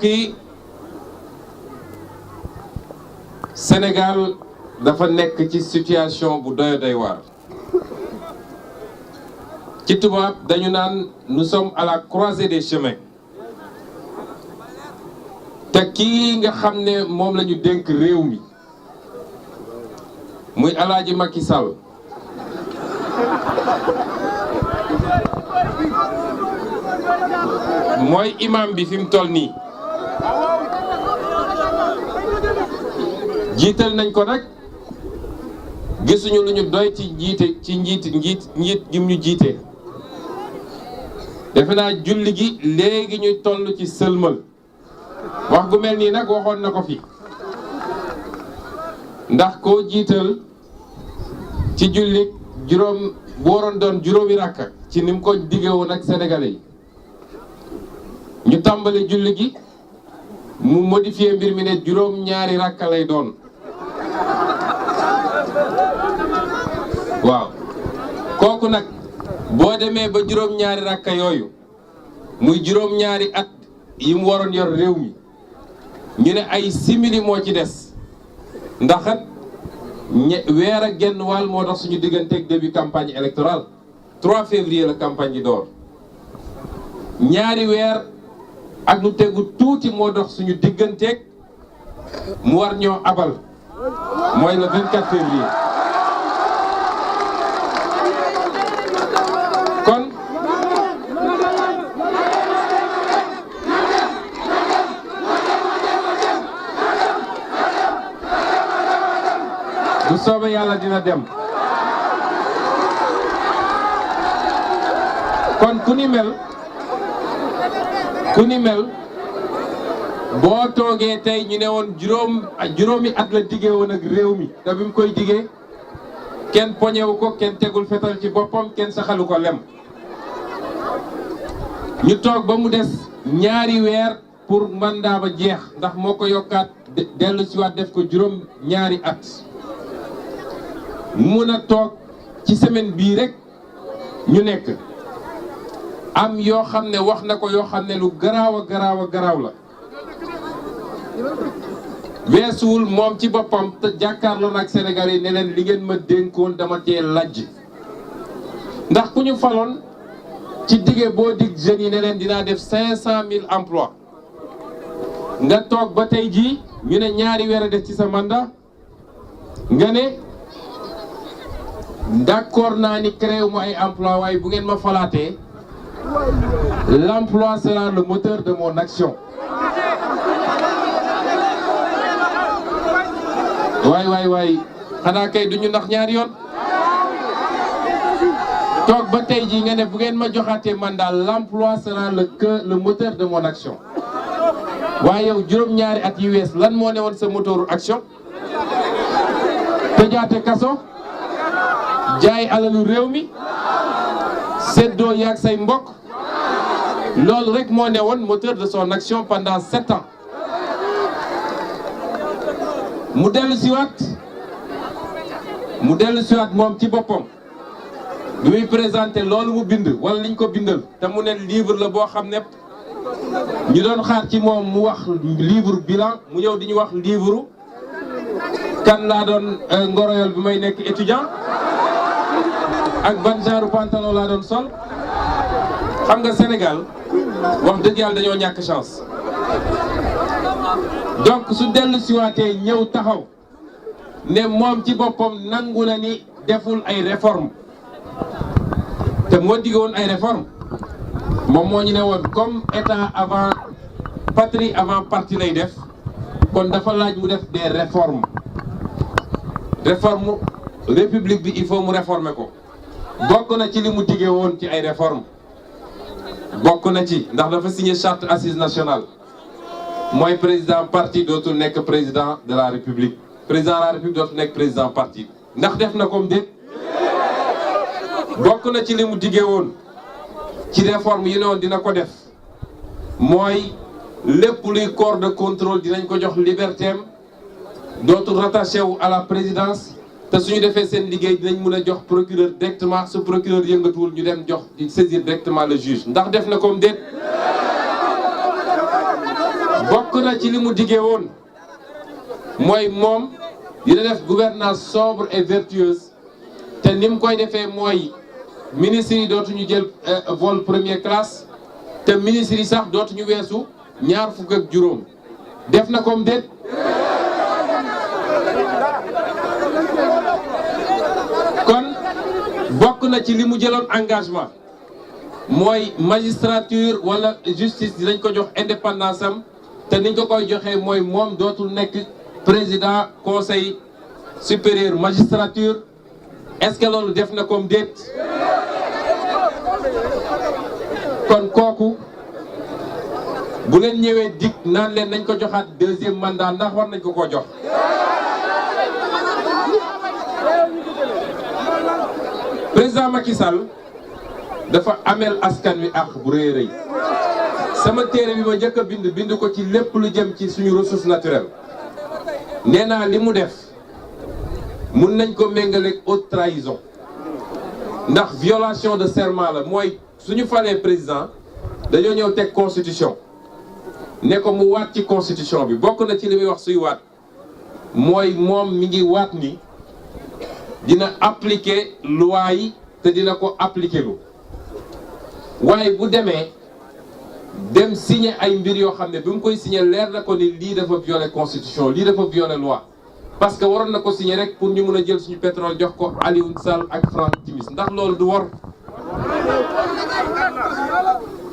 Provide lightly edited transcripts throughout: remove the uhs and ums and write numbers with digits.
yi Sénégal dafa nekk ci situation bu doy waar ci tubaab dañu naan nous sommes à la croisée des chemins te kii nga xam ne moom la ñu dénk réew mi muy Alaaji Macky Sall mooy imam bi fi mu toll nii jiital nañ ko nag gisuñu lu ñu doy ci njiit gi ñu jiite defe naa julli gi léegi ñu toll ci sëlmal wax gu mel nii nag waxoon na ko fi ndax koo jiital ci julli juróom bu waroon doon juróomi rakka ci ni mu ko diggee woon ak sénégalais yi ñu tàmbali julli gi mu modifié mbir mi ne juróom ñaari rakka lay doon waaw kooku nag boo demee ba juróom ñaari rakka yooyu muy juróom ñaari at yi mu waroon yor réew mi ñu ne ay simili moo ci des ndax at weer ak genn wàll moo dox suñu digganteeg début campagne électorale 3 février la campagne yi door ñaari weer ak lu tegu tuuti moo dox suñu digganteeg mu war ñoo abal mooy le 24 février kon bu soobee yàlla dina dem kon ku ni mel boo toogee tey ñu ne woon juróomi at la diggee woon ak réew mi te bi mu koy diggee kenn poñewu ko kenn tegul fetal ci boppam kenn saxalu ko lem ñu toog ba mu des ñaari weer pour mandat ba jeex ndax moo ko yokkaat dellu si waat def ko juróom ñaari at mun a toog ci semaine bii rek ñu nekk am yoo xam ne wax na ko yoo xam ne lu garaaw la weesuwul moom ci boppam te jàkkaarloo ak Sénégal yi ne leen li ngeen ma dénkoon dama tee lajj ndax ku ñu faloon ci dige boo dig jeunes yi ne leen dinaa def 500 000 emplois nga toog ba tey jii ñu ne ñaari weer a def ci sa mandat nga ne d'accord naa ni créé mu ay emploi waaye bu ngeen ma falaatee l'emploi sera le moteur de mon action. waay xanaa kay duñu nax ñaari yoon toog ba tey jii nga ne bu ngeen ma joxaatee mandat l'emploi sera le moteur de mon action waaye yow juróom-ñaari at yi wees lan moo ne woon sa moteuru action tëjaate kaso jaay alalu réew mi seddoo yaag say mbokk loolu rek moo ne woon moteur de son action pendant 7 ans mu dellu siwaat moom ci boppam bi muy présenté loolu mu bind wala liñ ko bindal te mu ne livre la boo xam ne ñu doon xaar ci moom mu wax livre bilan mu ñëw di ñu wax livre kan laa doon ngoroyal bi may nekk étudiant ak ban genre pantalon laa doon sol xam nga Sénégal wax dëgg yàlla dañoo ñàkk chance donc su dellu siwaatee ñëw taxaw ne moom ci boppam nangu na ni deful ay réforme te moo digge woon ay réforme moom moo ñu ne woon comme état avant patrie avant parti lay def kon dafa laaj mu def des réformes république bi il faut mu réformer ko bokk na ci li mu digge woon ci ay réforme bokk na ci ndax dafa signé charte assise nationale mooy président parti dootul nekk président de la république président de la république dootul nekk président parti ndax def na comme déet bokk na ci li mu diggee woon ci réforme yi ne woon dina ko def mooy lépp luy corps de contrôle dinañ ko jox liberté am dootul rattaché wu à la présidence te suñu defee seen liggéey dinañ mën a jox procureur directement su procureur yëngatuwul ñu dem jox di saisir directement le juge ndax def na comme déet bokk na ci li mu diggee woon mooy moom dina def gouvernance sobre et vertueuse te ni mu koy defee mooy ministres yi dootuñu jël vol première classe te ministres yi sax dootuñu weesu ñaar fukk ak juróom def na comme déet kon bokk na ci li mu jëloon engagement mooy magistrature wala justice dinañ ko jox indépendance am te niñ ko koy joxee mooy moom dootul nekk président conseil supérieur magistrature est-ce que loolu def na comme déet kon kooku bu leen ñëwee dig naan leen nañ ko joxaat deuxième mandat ndax war nañ ko koo jox président Macky Sall dafa ameel askan wi ak bu rëy rëy sama téere bi ma njëkk a bind ko ci lépp lu jëm ci suñu ressource naturelle nee naa li mu def mun nañ ko méngaleeg haute trahison ndax violation de serment la mooy suñu falee président dañoo ñëw teg constitution ne ko mu waat ci constitution bi bokk na ci li muy wax suy waat mooy moom mi ngi waat ni dina appliquer loi yi te dina ko appliquer lu waaye bu demee dem signer ay mbir yoo xam ne bi mu koy signer leer na ko ni lii dafa violer constitution lii dafa violer loi parce que waroon na ko signer rek pour ñu mën a jël suñu pétrole jox ko Alioune Sall ak Franck Timis ndax loolu du war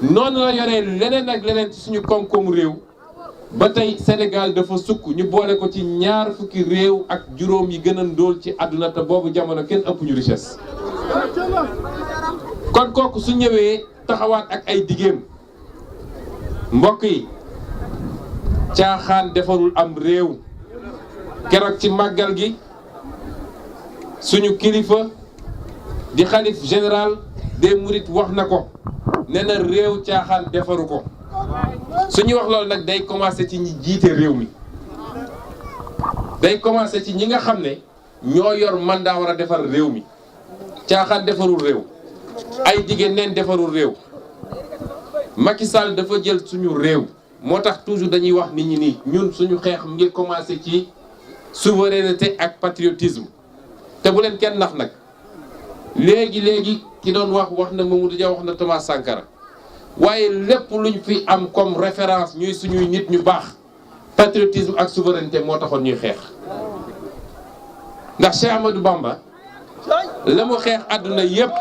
noonu la yoree leneen ak leneen ci suñu koom-koomu réew ba tey Sénégal dafa sukk ñu boole ko ci ñaar fukki réew ak juróom yi gën a ndóol ci àdduna te boobu jamono kenn ëpp ñu richesse kon kooku su ñëwee taxawaat ak ay digéem mbokk yi caaxaan defarul am réew keroog ci màggal gi suñu kilifa di xalif général des mourides wax na ko nee na réew caaxaan defaru ko suñu wax loolu nag day commencé ci ñi jiite réew mi day commencé ci ñi nga xam ne ñoo yor mandat war a defar réew mi caaxaan defarul réew ay jigéen neen defarul réew Macky Sall dafa jël suñu réew moo tax toujours dañuy wax nit ñi nii ñun suñu xeex mu ngi commencé ci souveraineté ak patriotisme te bu leen kenn nax nag léegi ki doon wax na Mamadou Dia wax na Thomas Sankara waaye lépp luñ fi am comme référence ñuy suñuy nit ñu baax patriotisme ak souveraineté moo taxoon ñuy xeex ndax Cheikh Amadou Bamba la mu xeex àdduna yépp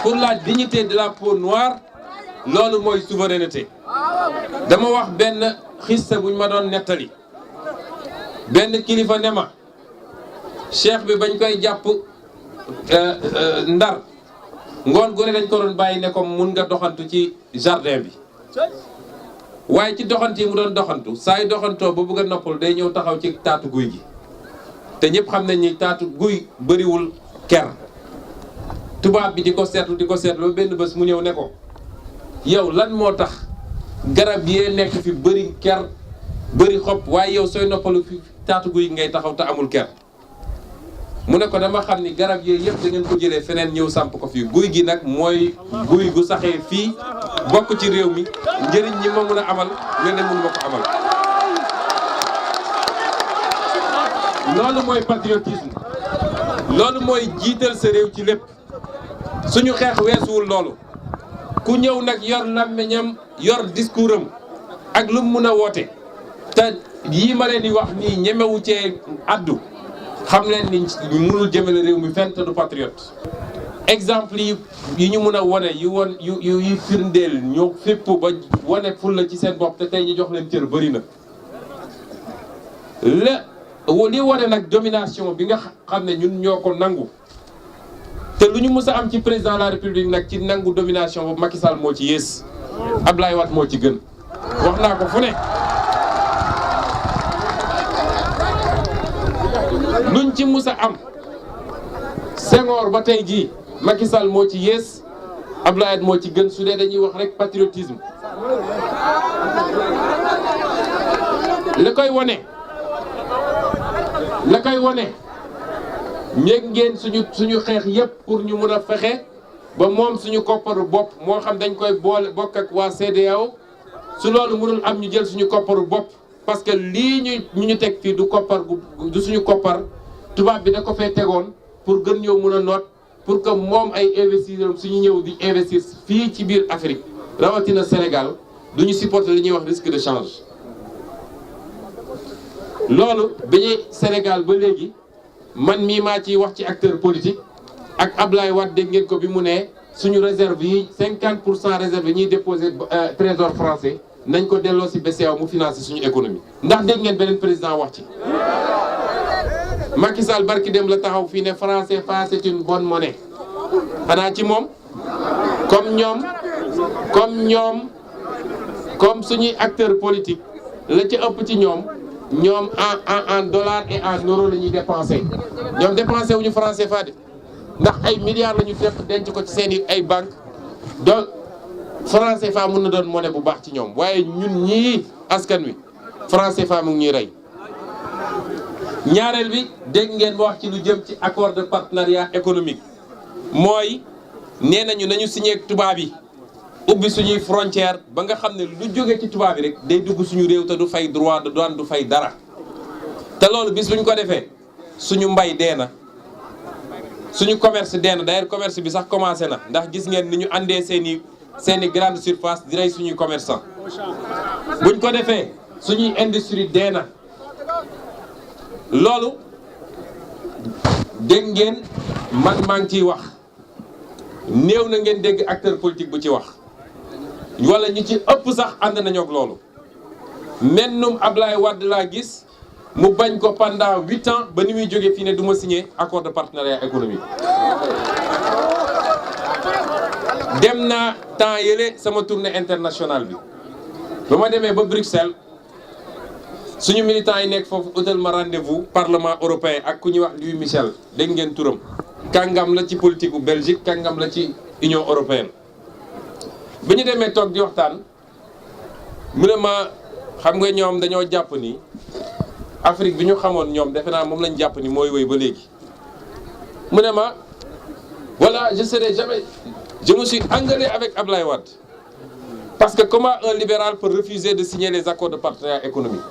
pour la dignité de la peau noire loolu mooy souveraineté dama wax benn xista buñ ma doon nettali benn kilifa ne ma cheikh bi bañ koy jàpp Ndar ngoon gu ne dañ ko doon bàyyi ne ko mun nga doxantu ci jardin bi waaye ci doxant yi mu doon doxantu saa yu doxantoo ba bëgg a noppal day ñëw taxaw ci taatu guy gi te ñëpp xam nañ ni taatu guy bëriwul ker tubaab bi di ko seetlu ba benn bés mu ñëw ne ko yow lan moo tax garab yee nekk fi bëri ker bëri xob waaye yow sooy noppalu fi taatu guy ngay taxaw te amul ker mu ne ko dama xam ni garab yooyu yëpp da ngeen ko jëlee feneen ñëw samp ko fii guy gi nag mooy guy gu saxee fii bokk ci réew mi njëriñ ñi ma mun a amal nga ne mun ma ko amal loolu mooy patriotisme loolu mooy jiital sa réew ci lépp suñu xeex weesuwul loolu ku ñëw nag yor làmmiñam yor discours am ak lu mu mun a woote te yii ma leen di wax nii ñemewu cee addu xam leen ni mënul jëmale réew mi fenn te du patriote exemple yi ñu mun a wane yu firndeel ñoo fépp ba wane fulla ci seen bopp te tey ñu jox leen cër bëri na li wane nag domination bi nga xam ne ñun ñoo ko nangu te lu ñu mës a am ci président de la république nag ci nangu domination boobu Macky Sall moo ci yées Abdoulaye Wade moo ci gën wax naa ko fu ne luñ ci mës a am Senghor ba tey jii Macky Sall moo ci yées Abdoulaye Wade moo ci gën su dee dañuy wax rek patriotisme la koy wane ñeeg ngeen suñu xeex yépp pour ñu mën a fexe ba moom suñu kopparu bopp moo xam dañ koy boole bokk ak waa CEDEAO su loolu mënul am ñu jël suñu kopparu bopp parce que lii ñu teg fii du koppar du suñu koppar tubaab bi da ko fee tegoon pour gën ñoo mën a noot pour que moom ay investisseurs suñu ñëw di investir fii ci biir Afrique rawatina Sénégal duñu supporter li ñuy wax risque de change. loolu bi ñuy Sénégal ba léegi man mii maa ciy wax ci acteur politique ak Ablaye Wade dégg ngeen ko bi mu ne suñu réserve yi 50% réserve yi ñuy déposé trésor français nañ ko delloo si BCEAO mu financé suñu économie. ndax dégg ngeen beneen président wax ci. Macky Sall barki dem la taxaw fii ne franc CFA c'est une bonne monnaie xanaa ci moom comme suñuy acteur politique la ci ëpp ci ñoom en dollars et en euros la ñuy dépensé ñoom dépensé wuñu franc CFA de ndax ay milliards la ñu def denc ko ci seen ay banque donc franc CFA mën na doon monnaie bu baax ci ñoom waaye ñun ñii askan wi franc CFA mu ngi ñuy rey. ñaareel bi dégg ngeen ma wax ci lu jëm ci accord de partenariat économique mooy nee nañu signé ak tubaab yi ubbi suñuy frontière ba nga xam ne lu jóge ci tubaab yi rek day dugg suñu réew te du fay droit de douane du fay dara te loolu bis buñ ko defee suñu mbay dee na suñu commerce dee na d'ailleurs commerce bi sax commencé na ndax gis ngeen ni ñu àndee seeni grande surface di rey suñuy commerçant buñ ko defee suñuy industrie dee na loolu dégg ngeen man maa ngi ciy wax néew na ngeen dégg acteur politique bu ci wax wala ñi ci ëpp sax ànd nañu ak loolu mennum Ablaye Wade laa gis mu bañ ko pendant 8 ans ba ni muy jógee fii ne du ma signé accord de partenariat économique. dem naa temps yële sama tournée internationale bi ba ma demee ba Bruxelles suñu militants yi nekk foofu utal ma rendez-vous parlement européen ak ku ñuy wax Louis Michel dégg ngeen turam kàngam la ci politique bu Belgique kàngam la ci Union européenne. bi ñu demee toog di waxtaan mu ne ma xam nga ñoom dañoo jàpp ni Afrique bi ñu xamoon ñoom defe naa moom lañ jàpp ni mooy wéy ba léegi mu ne ma voilà je me suis engueulé avec Ablaye Wade parce que comment un libéral peut refuser de signer les accords de partenariat économique.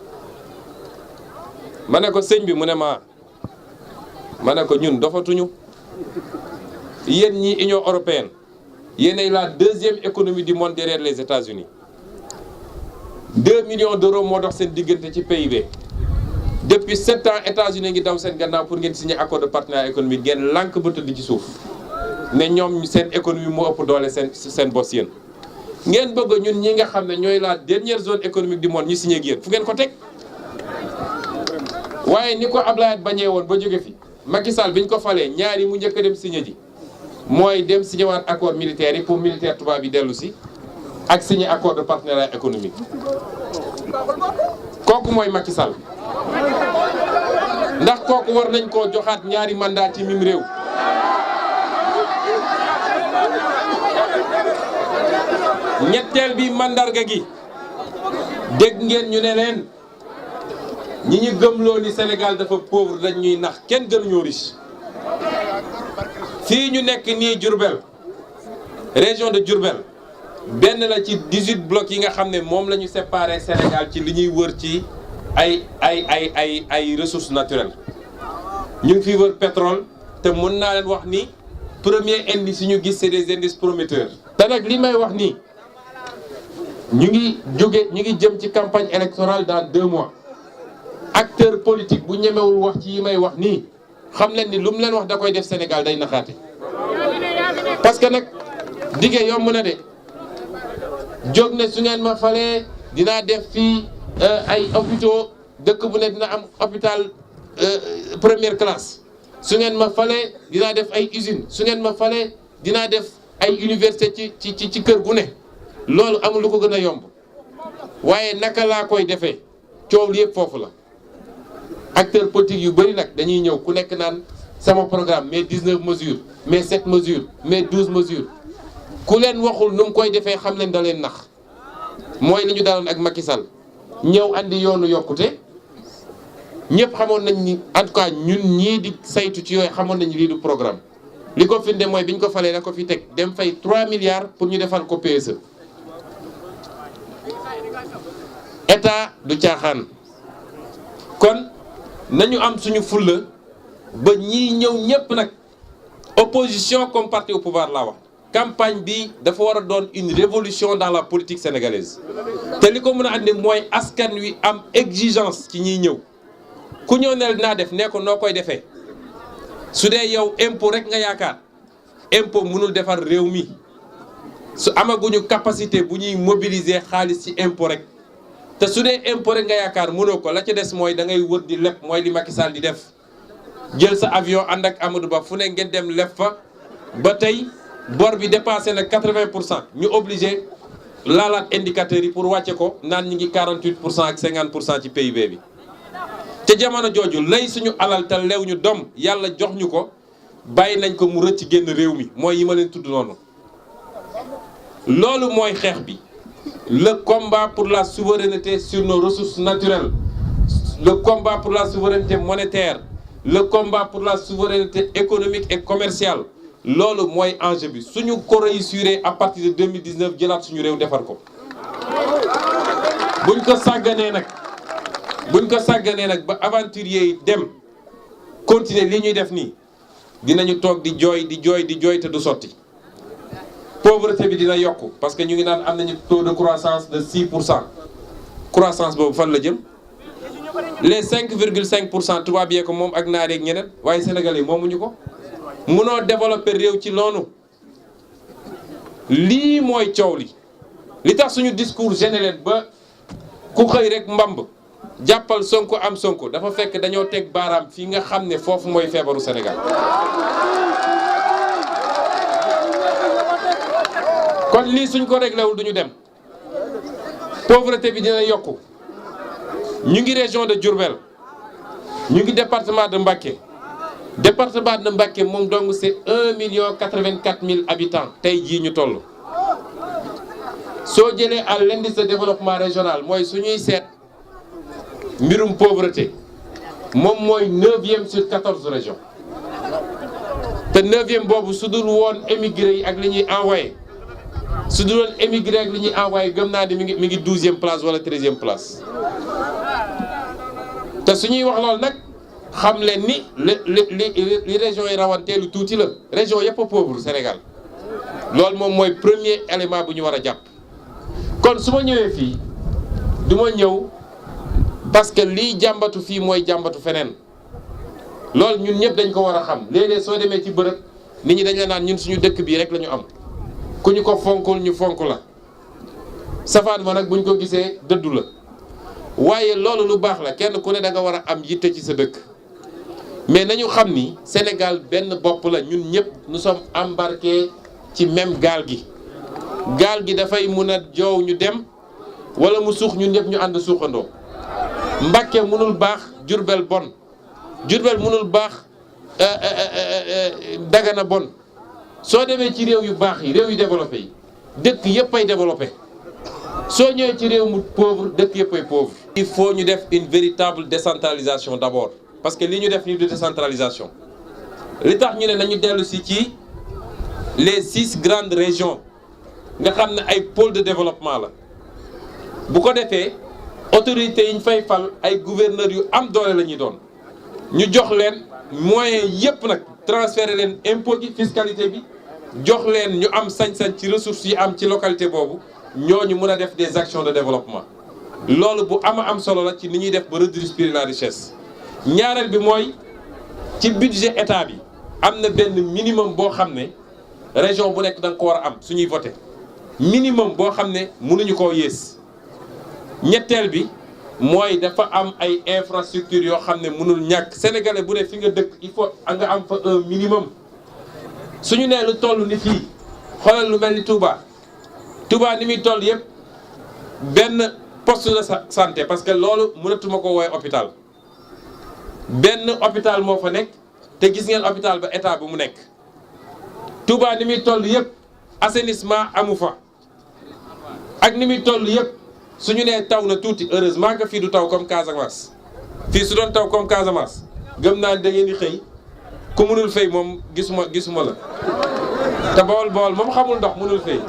ma ne ko sëñ bi mu ne ma ne ko ñun dofatuñu yéen ñi Union européenne yéenay la deuxième économie du monde derrière les États-Unis 2 millions d'euros moo dox seen diggante ci PIB depuis 7 ans États-Unis ngi daw seen gannaaw pour ngeen signer accord de partenariat économique ngeen lànk ba tëdd ci suuf ne ñoom seen économie moo ëpp doole seen bos yéen ngeen bëgg ñun ñi nga xam ne ñooy la dernière zone économique du monde ñu signé ak yéen fu ngeen ko teg. waaye ni ko Ablaye bañee woon ba jóge fi Macky Sall bi ñu ko falee ñaar yi mu njëkk a dem signé ji mooy dem signé waat accord militaire yi pour militaire tubaab yi dellu si ak signé accord de partenariat économique kooku mooy Macky Sall ndax kooku war nañ koo joxaat ñaari mandat ci mim réew. ñetteel bi mandarga gi dégg ngeen ñu ne leen. ñi ñu gëmloo ni Sénégal dafa pauvre dañ ñuy nax kenn gënuñoo riche fii ñu nekk nii Diourbel région de Diourbel benn la ci 18 blocs yi nga xam ne moom la ñu séparé Sénégal ci li ñuy wër ci ay ressources naturelles ñu ngi fi wër pétrole te mën naa leen wax ni premier indice yi ñu gis c'est des indices prometteurs. te nag li may wax nii ñu ngi jëm ci campagne électorale dans 2 mois. acteur politique bu ñemewul wax ci yi may wax nii xam leen ni lu mu leen wax da koy def Sénégal day naxaate parce que nag dige yomb na de jóg ne su ngeen ma falee dinaa def fii ay hôpitaux dëkk bu ne dina am hôpital première classe su ngeen ma falee dinaa def ay usines su ngeen ma falee dinaa def ay université ci kër gu ne loolu amul lu ko gën a yomb waaye naka laa koy defee coow li yëpp foofu la. acteurs politiques yu bëri nag dañuy ñëw ku nekk naan sama programme mais 19 mesures mais 7 mesures mais 12 mesures ku leen waxul nu mu koy defee xam leen da leen nax mooy li ñu daloon ak Macky Sall ñëw andi yoonu yokkute ñëpp xamoon nañ ni en tout cas ñun ñii di saytu ci yooyu xamoon nañ lii du programme li ko firnde mooy bi ñu ko falee da ko fi teg dem fay 3 milliards pour ñu defal ko PSE. état du caaxaan kon nañu am suñu fulla ba ñii ñëw ñépp nag opposition comme parti au pouvoir laa wax campagne bi dafa war a doon une révolution dans la politique sénégalaise te li ko mën a andi mooy askan wi am exigence ci ñiy ñëw ku ñëw ne naa def nee ko noo koy defee su dee yow impôt rek nga yaakaar impôt mënul defar réew mi su amaguñu capacité bu ñuy mobiliser xaalis ci impôt rek te su dee impôt rek nga yaakaar mënoo ko la ca des mooy da ngay wër di leb mooy li Macky Sall di def jël sa avion ànd ak Amadou Ba fu ne ngeen dem leb fa ba tey bor bi dépassé na 80% ñu obligé laalaat indicateurs yi pour wàcce ko naan ñi ngi 48% ak 50% ci PIB bi. te jamono jooju lay suñu alal te lew ñu dom yàlla jox ñu ko bàyyi nañ ko mu rëcc génn réew mi mooy yi ma leen tudd noonu loolu mooy xeex bi. Le combat pour la souveraineté sur nos ressources naturelles, le combat pour la souveraineté monétaire, le combat pour la souveraineté économique et commerciale loolu mooy enjeu bi suñu ko réussir à partir de 2019 jëlaat suñu réew defar ko. buñ ko sàgganee nag ba aventurier yi dem continuer li ñuy def nii dinañu toog di jooy te du sotti. pauvreté bi dina yokku parce que ñu ngi naan am nañu taux de croissance de 6% croissance boobu fan la jëm les 5,5% tubaab yee ko moom ak naar yeeg ñeneen waaye sénégalais moomuñu ko munoo développer réew ci loonu lii mooy coow li tax suñu discours gêné leen ba ku xëy rek mbamb jàppal Sonko am Sonko dafa fekk dañoo teg baaraam fii nga xam ne foofu mooy feebaru Sénégal. kon lii suñ ko réglé wul duñu dem pauvreté bi dina yokku ñu ngi région de Diourbel ñu ngi département de Mbacké moom dong c'est 1,84 million habitants tey jii ñu toll. soo jëlee à l'indice de développement régional mooy suñuy seet mbirum pauvreté moom mooy 9e sur 14 régions te 9e boobu su dul woon émigré yi ak li ñuy envoyé. su dul woon émigré ak li ñuy envoyé gëm naa ni mi ngi 12e place wala 13e place te su ñuy wax loolu nag xam leen ni li région yi rawanteelu tuuti la région yëpp a pauvre Sénégal loolu moom mooy premier élément bu ñu war a jàpp. kon su ma ñëwee fii du ma ñëw parce que lii jàmbatu fii mooy jàmbatu feneen loolu ñun ñëpp dañ ko war a xam léeg-léeg soo demee ci bërëb nit ñi dañ la naan ñun suñu dëkk bii rek la ñu am. ku ñu ko fonkul ñu fonk la safaan ma nag buñ ko gisee dëddu la waaye loolu lu baax la kenn ku ne da nga war a am yitte ci sa dëkk mais nañu xam ni Sénégal benn bopp la ñun ñëpp nous sommes embarqués ci même gaal gi dafay mun a joow ñu dem wala mu suux ñun ñëpp ñu ànd suuxandoo Mbacké mënul baax Diourbel bon Diourbel mënul baax Dagana bon soo demee ci réew yu baax yi réew yu développé yi dëkk yëpp ay développé soo ñëwee ci réew mu pauvre dëkk yëpp ay pauvre. il faut ñu def une véritable décentralisation d'abord parce que li ñu def nii de décentralisation li tax ñu ne nañu dellu si ci les 6 grandes régions nga xam ne ay pôles de développement la bu ko defee autorités yi ñu fay fal ay gouverneurs yu am doole la ñuy doon ñu jox leen moyens yëpp nag transférer leen impôt gi fiscalité bi jox leen ñu am sañ-sañ ci ressources yi am ci localité boobu ñooñu mën a def des actions de développement loolu bu am solo la ci ni ñuy def ba redistribuer la richesse. ñaareel bi mooy ci budget état bi am na benn minimum boo xam ne région bu nekk da nga ko war a am suñuy voté minimum boo xam ne mënuñu koo yées. ñetteel bi mooy dafa am ay infrastructures yoo xam ne mënul ñàkk sénégalais bu ne fi nga dëkk il faut nga am fa un minimum suñu nee lu toll ni fii xoolal lu mel ni Touba ni muy toll yëpp benn poste de santé parce que loolu mënatuma ko woowee hôpital benn hôpital moo fa nekk te gis ngeen hôpital ba état bu mu nekk Touba ni muy toll yëpp assainissement amu fa ak ni muy toll yëpp suñu nee taw na tuuti heureusement que fii du taw comme Casamance fii su doon taw comme Casamance gëm naa da ngeen di xëy ku mënul fay moom gisuma la te Bawol moom xamul ndox mënul fay.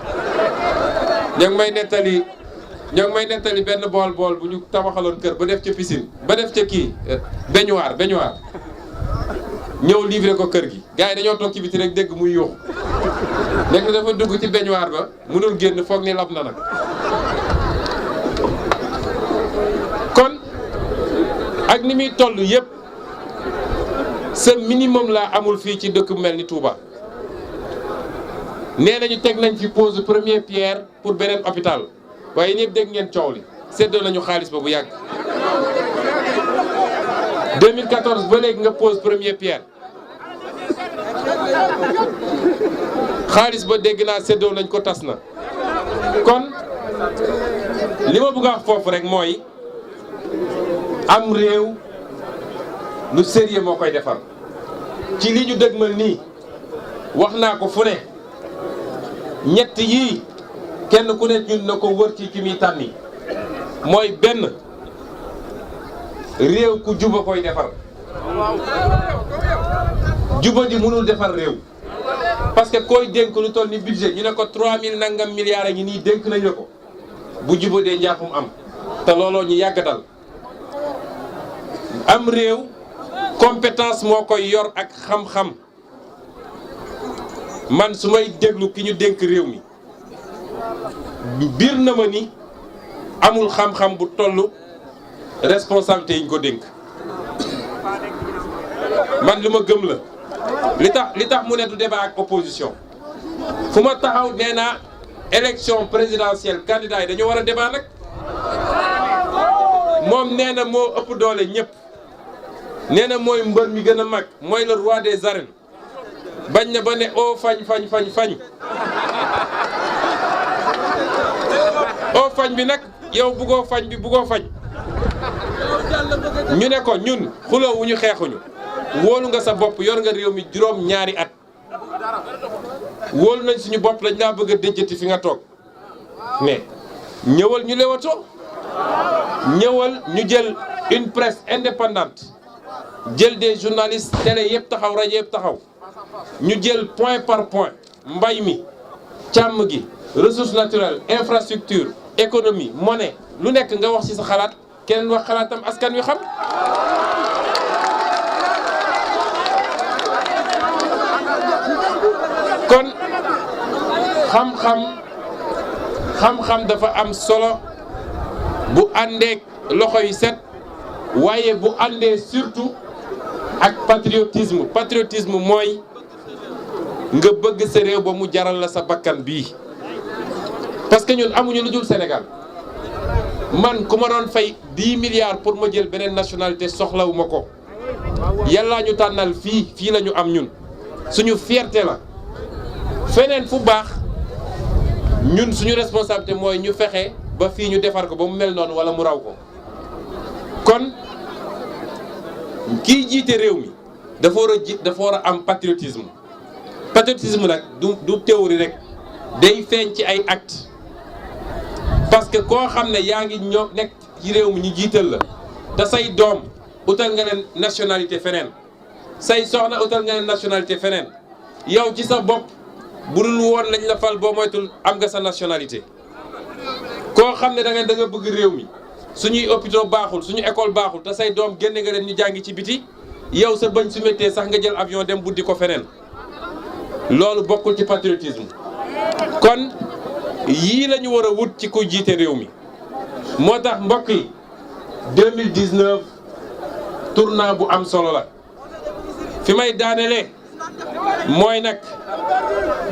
ñoo ngi may nettali benn Bawol bu ñu tabaxaloon kër ba def ca piscine ba def ca kii baignoire ñëw livré ko kër gi gars yi dañoo toog ci biti rek dégg muy yuux nekk dafa dugg ci baignoire ba mënul génn foog ni lab na nag. kon ak ni muy toll yëpp ce minimum laa amul fii ci dëkk bu mel ni Touba. nee nañu teg nañ fi pose première pierre pour beneen hôpital waaye ñëpp dégg ngeen coow li séddoo nañu xaalis ba bu yàgg. 2014 ba léegi nga pose première pierre xaalis ba dégg naa séddoo nañ ko tas na. kon li ma bëgg a wax foofu rek mooy am réew lu sérieux moo koy defar ci li ñu dëgmal nii wax naa ko fu ne ñett yii kenn ku ne ñun na ko wër ci ki muy tànni mooy benn réew ku juba koy defar juba di mënul defar réew parce que koy dénk lu toll ni budget ñu ne ko 3000 nangam milliards a ngi nii dénk nañu ko bu juba dee njaaxum am te looloo ñu yàgg dal am réew compétence moo koy yor ak xam-xam man su may déglu ki ñu dénk réew mi biir na ma ni amul xam-xam bu toll responsabilité yi ñu ko dénk man li ma gëm la li tax mu ne du débat ak opposition fu ma taxaw nee naa élection présidentielle candidat yi dañoo war a débat nag moom nee na moo ëpp doole ñëpp nee na mooy mbër mi gën a mag mooy le roi des arènes bañ na ba ne oo fañ oo fañ bi nag yow buggoo fañ bi buggoo fañ ñu ne ko ñun xuloo wu ñu xeexuñu wóolu nga sa bopp yor nga réew mi juróom ñaari at wóolu nañ suñu bopp dañ laa bëgg a déjjati fi nga toog mais ñëwal ñu lewatoo ñëwal ñu jël une presse indépendante jël des journalistes télé yëpp taxaw rajo yëpp taxaw ñu jël point par point mbay mi càmm gi ressources naturelles infrastructure économie monnaie lu nekk nga wax ci sa xalaat keneen wax xalaatam askan wi xam. kon xam-xam dafa am solo bu àndeek loxo yu set waaye bu àndee surtout ak patriotisme mooy nga bëgg sa réew ba mu jaral la sa bakkan bii parce que ñun amuñu lu dul Sénégal man ku ma doon fay 10 milliards pour ma jël beneen nationalité soxlawuma ko yàllaa ñu tànnal fii la ñu am ñun suñu fierté la feneen fu baax ñun suñu responsabilité mooy ñu fexe ba fii ñu defar ko ba mu mel noonu wala mu raw ko kon kii jiite réew mi dafa war a am patriotisme nag du théorie rek day feeñ ci ay actes parce que koo xam ne yaa ngi ñoo nekk ci réew mi ñu jiital la te say doom utal nga leen nationalité feneen say soxna utal nga leen nationalité feneen yow ci sa bopp bu dul woon lañ la fal boo moytul am nga sa nationalité koo xam ne da nga bëgg réew mi suñuy hôpitaux baaxul suñu école baaxul te say doom génne nga leen ñu jàngi ci biti yow sa bañ su méttee sax nga jël avion dem buddi ko feneen loolu bokkul ci patriotisme kon yii la ñu war a wut ci ku jiite réew mi moo tax mbokk yi 2019 tournant bu am solo la fi may daanelee mooy nag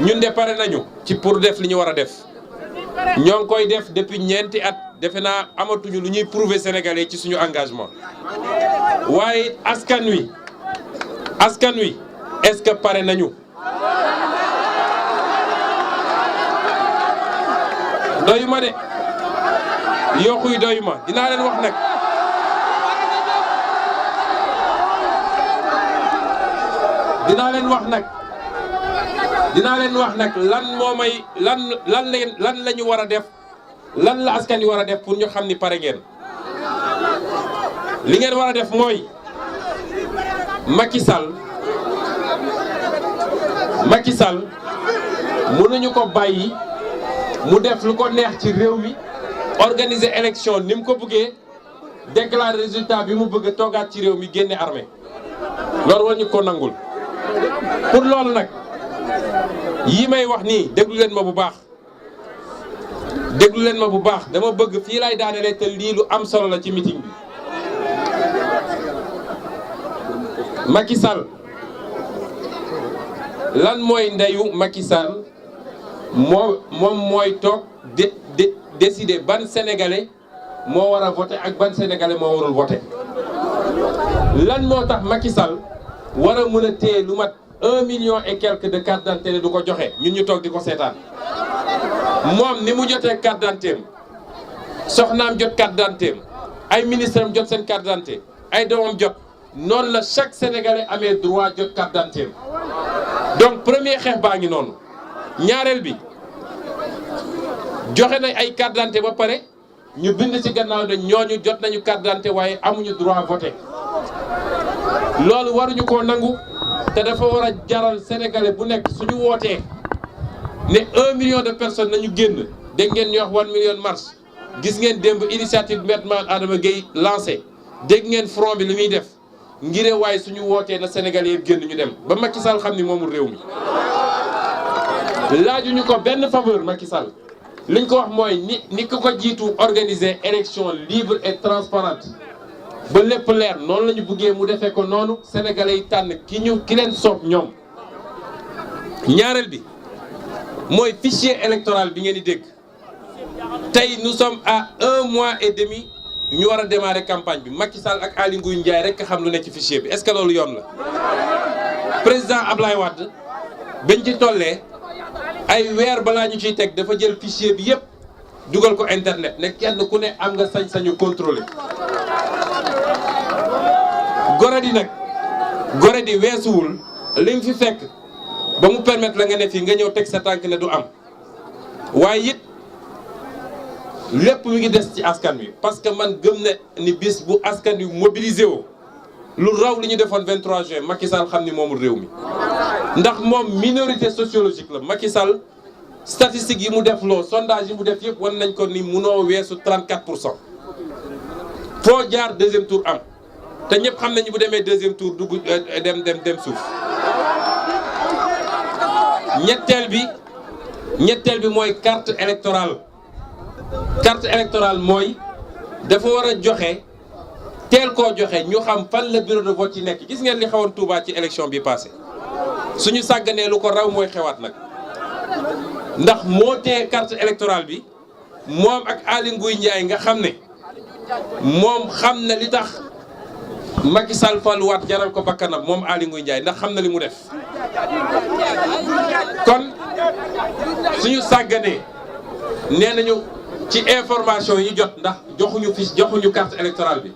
ñun de pare nañu ci pour def li ñu war a def ñoo ngi koy def depuis ñeenti at defe naa amatuñu lu ñuy prouver sénégalais ci suñu engagement waaye askan wi est-ce que pare nañu doyuma de yokku yi doyuma dinaa leen wax nag lan la ñu war a def lan la askan wi war a def pour ñu xam ni pare ngeen li ngeen war a def mooy Macky Sall Macky Sall mënuñu ko bàyyi mu def lu ko neex ci réew mi organiser élection ni mu ko bëggee déclarer résultat bi mu bëgg a toogaat ci réew mi génne armée loolu war ñu ko nangul. pour loolu nag yi may wax nii déglu leen ma bu baax dama bëgg fii lay daanelee te lii lu am solo la ci meeting bi. Macky Sall lan mooy ndeyu Macky Sall moom mooy toog décider ban sénégalais moo war a voter ak ban sénégalais moo warul voter. lan moo tax Macky Sall war a mën a téye lu mat 1 million et quelques de carte d'identité du ko joxe ñun ñu toog di ko seetaan moom ni mu jotee carte d'identité soxnaam jot carte d'identité ay ministre am jot seen carte d'identité ay doomam jot noonu la chaque sénégalais amee droit jot carte d'identité donc premier xeex baa ngi noonu. ñaareel bi joxe nañ ay carte d'identité ba pare ñu bind ci gannaaw ne ñooñu jot nañu carte d'identité waaye amuñu droit voter loolu waruñu koo nangu te dafa war a jaral sénégalais bu nekk suñu wootee ne 1 million de personnes nañu génn dégg ngeen ñu wax 1 million marche gis ngeen démb initiative Me Adama Gueye lancé dégg ngeen front bi li muy def ngir waaye suñu wootee na sénégalais yëpp génn ñu dem ba Macky Sall xam ni moomul réew mi. laajuñu ko benn faveur Macky Sall liñ ko wax mooy ni ko jiitu organiser élection libre et transparente ba lépp leer noonu la ñu bëggee mu defee ko noonu sénégalais yi tànn ki leen soob ñoom. ñaareel bi mooy fichier électoral bi ngeen di dégg tey nous sommes à 1 mois et demi ñu war a démarrer campagne bi Macky Sall ak Aly Ngouille Ndiaye rek xam lu nekk ci fichier bi est-ce que loolu yoon la. président Ablaye Wade bañ ci tollee. ay weer balaa ñu ciy teg dafa jël fichier bi yëpp dugal ko internet ne kenn ku ne am nga sañ-sañu contrôler gore di weesuwul li nga fi fekk ba mu permettre la nga ne fii nga ñëw teg sa tànk ne du am waaye it lépp mi ngi des ci askan wi parce que man gëm ne ni bis bu askan wi mobilisé woo lu raw li ñu defoon 23 juin Macky Sall xam ni moomul réew mi ndax moom minorité sociologique la Macky Sall statistiques yi mu def loo sondage yi mu def yëpp wan nañ ko ni munoo weesu 34%. foo jaar deuxième tour am te ñëpp xam nañu bu demee deuxième tour dugg dem suuf. ñetteel bi mooy carte électorale mooy dafa war a joxe. teel koo joxe ñu xam fan la bureau de vote yi nekk gis ngeen li xewoon Touba ci élection bi passé suñu sàgganee lu ko raw mooy xewaat nag ndax moo tee carte électorale bi moom ak Aly Ngouille Ndiaye nga xam ne moom xam na li tax Macky Sall faluwaat jaral ko bakkanam moom Aly Ngouille Ndiaye ndax xam na li mu def kon suñu sàgganee nee nañu ci information yi jot ndax joxuñu carte électorale bi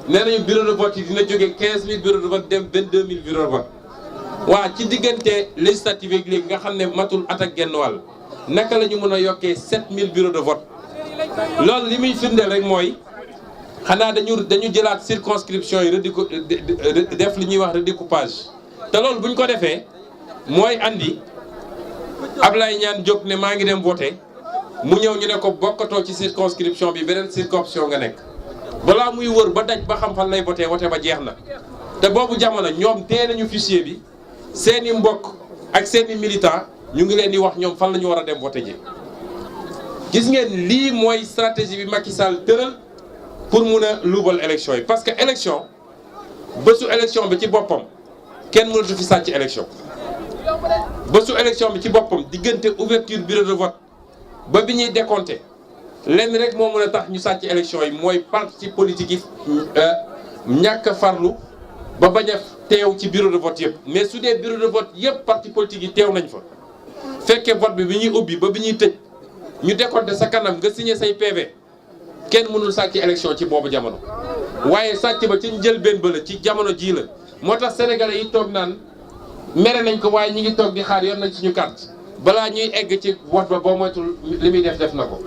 nee nañu bureau de vote yi dina jóge 15000 bureau de vote dem 22000 bureau de vote waa ci diggante législative yi léegi nga xam ne matul at ak genn wàll naka la ñu mën a yokkee 7000 bureau de vote loolu li muy firndeel rek mooy xanaa dañu jëlaat circonscription yi def li ñuy wax redécoupage te loolu bu ñu ko defee mooy andi Ablaye Niane jóg ne maa ngi dem voter mu ñëw ñu ne ko bokkatoo ci circonscription bi beneen circonscription nga nekk balaa muy wër ba daj ba xam fan lay voter ba jeex na te boobu jamono ñoom tee nañu fichier bi seeni mbokk ak seeni militant ñu ngi leen di wax ñoom fan la ñu war a dem voter ji. gis ngeen lii mooy stratégie bi Macky Sall tëral pour mun a luubal élection yi parce que élection bésu élection bi ci boppam kenn mënatu fi sàcc élection bésu élection bi ci boppam diggante ouverture bureau de vote ba bi ñuy décompter lenn rek moo mën a tax ñu sàcc élection yi mooy parti politique yi ñàkk farlu ba bañ a teew ci bureau de vote yëpp mais su dee bureau de vote yëpp parti politique yi teew nañ fa fekkee vote bi ñuy ubbi ba bi ñuy tëj ñu décompter sa kanam nga signé say PV kenn mënul sàcc élection ci boobu jamono waaye sàcc ba ci njëlbéen ba la ci jamono jii la moo tax sénégalais yi toog naan mere nañ ko waaye ñi ngi toog di xaar yor nañ suñu carte balaa ñuy egg ci vote ba boo moytul li muy def na ko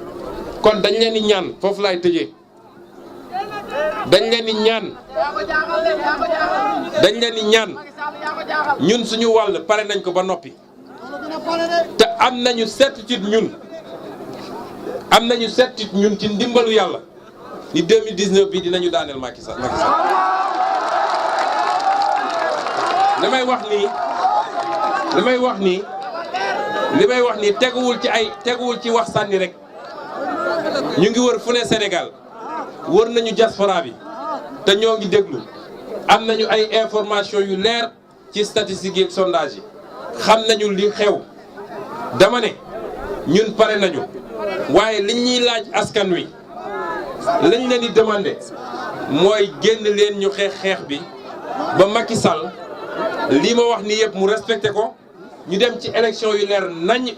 kon dañ leen di ñaan foofu laay tëjee dañ leen di ñaan ñun suñu wàll pare nañ ko ba noppi te am nañu certitude ñun ci ndimbalu yàlla ni 2019 bi dinañu daaneel Macky Sall. li may wax nii teguwul ci wax sànni rek. ñu ngi wër fu ne Sénégal wër nañu diaspora bi te ñoo ngi déglu am nañu ay information yu leer ci statistiques yi ak sondage yi xam nañu li xew dama ne ñun pare nañu waaye li ñuy laaj askan wi lañ leen di demander mooy génn leen ñu xeex bi ba Macky Sall lii ma wax ni yëpp mu respecté ko ñu dem ci élection yu leer nañ